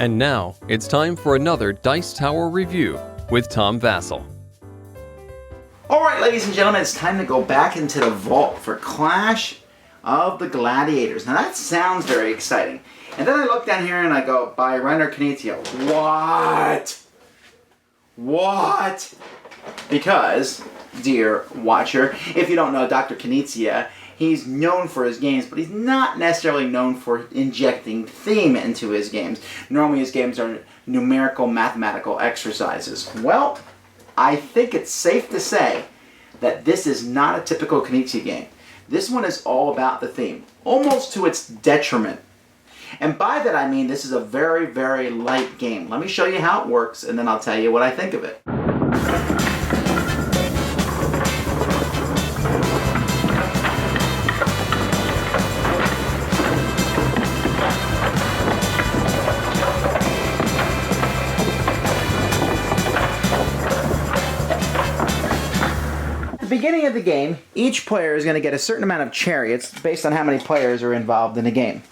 And now, it's time for another Dice Tower review with Tom Vasel. Alright, ladies and gentlemen, it's time to go back into the vault for Clash of the Gladiators. Now that sounds very exciting. And then I look down here and I go, by Reiner Knizia. What? What? Because, dear watcher, if you don't know Dr. Knizia, he's known for his games, but he's not necessarily known for injecting theme into his games. Normally his games are numerical, mathematical exercises. Well, I think it's safe to say that this is not a typical Knizia game. This one is all about the theme, almost to its detriment. And by that I mean this is a very, very light game. Let me show you how it works, and then I'll tell you what I think of it. At the beginning of the game, each player is going to get a certain amount of chariots based on how many players are involved in the game.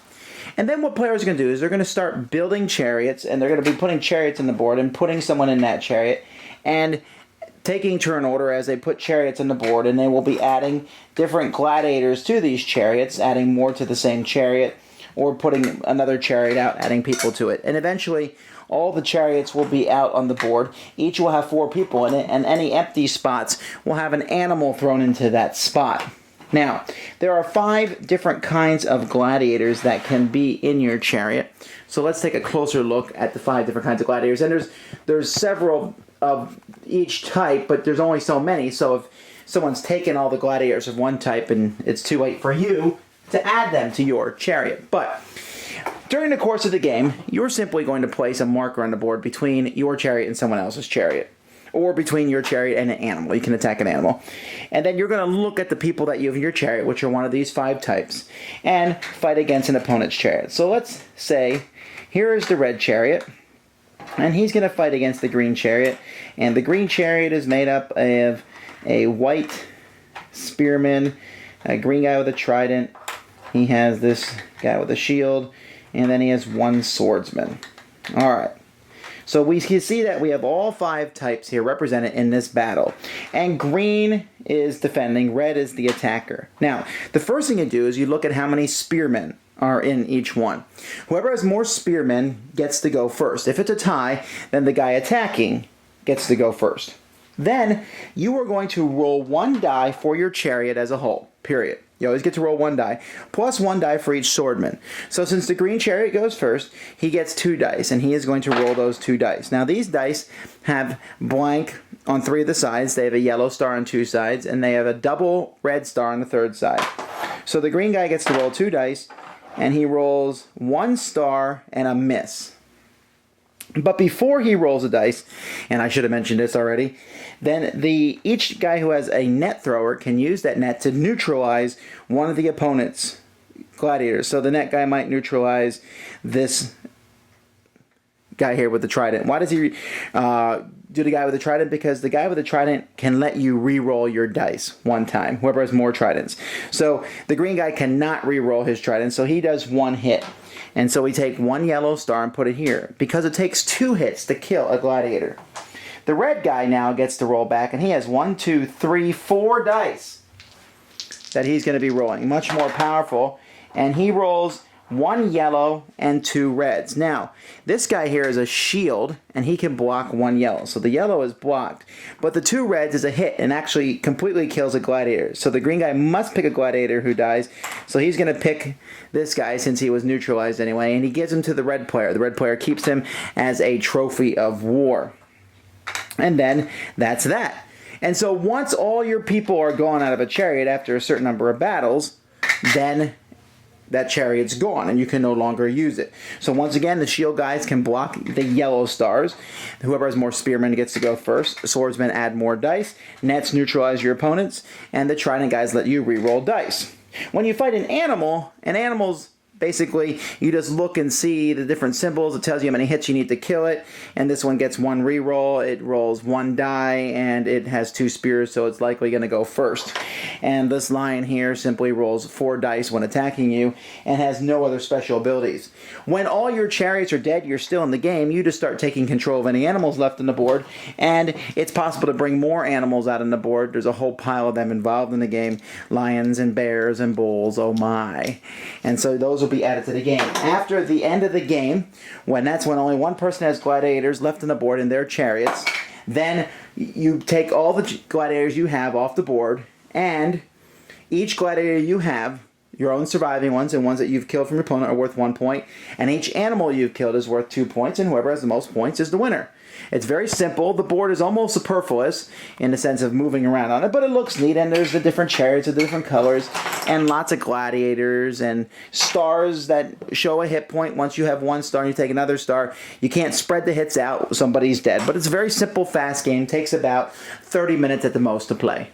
And then what players are going to do is they're going to start building chariots, and they're going to be putting chariots on the board and putting someone in that chariot and taking turn order as they put chariots on the board, and they will be adding different gladiators to these chariots, adding more to the same chariot, or putting another chariot out, adding people to it. And eventually, all the chariots will be out on the board. Each will have 4 people in it, and any empty spots will have an animal thrown into that spot. Now, there are 5 different kinds of gladiators that can be in your chariot. So let's take a closer look at the 5 different kinds of gladiators. And there's several of each type, but there's only so many. So if someone's taken all the gladiators of one type and it's too late for you to add them to your chariot. But during the course of the game, you're simply going to place a marker on the board between your chariot and someone else's chariot, or between your chariot and an animal. You can attack an animal. And then you're going to look at the people that you have in your chariot, which are one of these 5 types, and fight against an opponent's chariot. So let's say, here is the red chariot, and he's going to fight against the green chariot. And the green chariot is made up of a white spearman, a green guy with a trident. He has this guy with a shield, and then he has 1 swordsman. Alright. So we can see that we have all 5 types here represented in this battle. And green is defending, red is the attacker. Now, the first thing you do is you look at how many spearmen are in each one. Whoever has more spearmen gets to go first. If it's a tie, then the guy attacking gets to go first. Then, you are going to roll 1 die for your chariot as a whole, period. You always get to roll 1 die, plus 1 die for each swordman. So since the green chariot goes first, he gets 2 dice, and he is going to roll those 2 dice. Now these dice have blank on 3 of the sides, they have a yellow star on 2 sides, and they have a double red star on the 3rd side. So the green guy gets to roll 2 dice, and he rolls 1 star and a miss. But before he rolls a dice, and I should have mentioned this already, then each guy who has a net thrower can use that net to neutralize one of the opponent's gladiators. So the net guy might neutralize this guy here with the trident. Why does he do the guy with the trident? Because the guy with the trident can let you re-roll your dice 1 time, whoever has more tridents. So the green guy cannot re-roll his trident, so he does 1 hit. And so we take 1 yellow star and put it here, because it takes 2 hits to kill a gladiator. The red guy now gets to roll back, and he has 1, 2, 3, 4 dice that he's going to be rolling. Much more powerful. And he rolls 1 yellow and 2 reds. Now, this guy here is a shield, and he can block 1 yellow. So the yellow is blocked. But the 2 reds is a hit and actually completely kills a gladiator. So the green guy must pick a gladiator who dies. So he's going to pick this guy since he was neutralized anyway. And he gives him to the red player. The red player keeps him as a trophy of war. And then that's that. And so once all your people are gone out of a chariot after a certain number of battles, then that chariot's gone and you can no longer use it. So once again, the shield guys can block the yellow stars. Whoever has more spearmen gets to go first. The swordsmen add more dice. Nets neutralize your opponents. And the trident guys let you re-roll dice. When you fight an animal's basically you just look and see the different symbols. It tells you how many hits you need to kill it, and this one gets 1 reroll. It rolls 1 die, and it has 2 spears, so it's likely going to go first. And this lion here simply rolls 4 dice when attacking you and has no other special abilities. When all your chariots are dead, you're still in the game, you just start taking control of any animals left on the board, and it's possible to bring more animals out on the board. There's a whole pile of them involved in the game. Lions and bears and bulls, oh my. And so those will be added to the game. After the end of the game, that's when only one person has gladiators left on the board in their chariots, then you take all the gladiators you have off the board, and each gladiator you have, your own surviving ones and ones that you've killed from your opponent, are worth 1 point, and each animal you've killed is worth 2 points, and whoever has the most points is the winner. It's very simple. The board is almost superfluous in the sense of moving around on it, but it looks neat, and there's the different chariots of the different colors, and lots of gladiators, and stars that show a hit point. Once you have 1 star and you take another star, you can't spread the hits out, somebody's dead. But it's a very simple, fast game. Takes about 30 minutes at the most to play.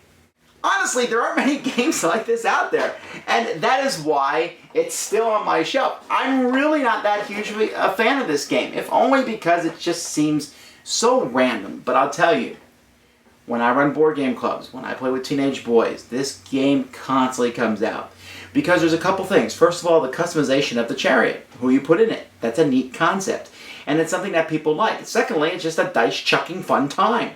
Honestly, there aren't many games like this out there, and that is why it's still on my shelf. I'm really not that hugely a fan of this game, if only because it just seems so random. But I'll tell you, when I run board game clubs, when I play with teenage boys, this game constantly comes out. Because there's a couple things. First of all, the customization of the chariot, who you put in it. That's a neat concept, and it's something that people like. Secondly, it's just a dice-chucking fun time.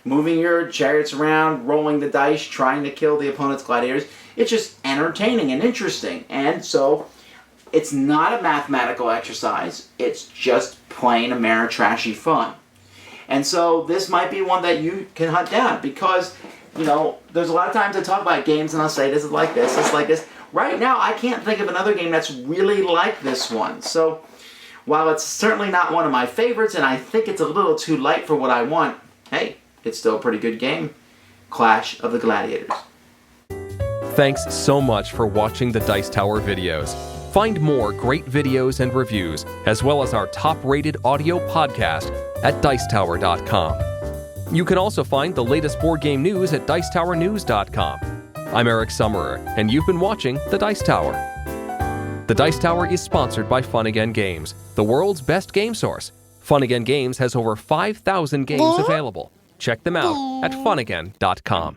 Moving your chariots around, rolling the dice, trying to kill the opponent's gladiators. It's just entertaining and interesting. And so, it's not a mathematical exercise. It's just plain Ameritrashy fun. And so, this might be one that you can hunt down. Because, there's a lot of times I talk about games and I'll say, this is like this, this is like this. Right now, I can't think of another game that's really like this one. So, while it's certainly not one of my favorites, and I think it's a little too light for what I want, hey, it's still a pretty good game. Clash of the Gladiators. Thanks so much for watching the Dice Tower videos. Find more great videos and reviews, as well as our top-rated audio podcast at Dicetower.com. You can also find the latest board game news at Dicetowernews.com. I'm Eric Summerer, and you've been watching The Dice Tower. The Dice Tower is sponsored by Fun Again Games, the world's best game source. Fun Again Games has over 5,000 games available. Check them out at funagain.com.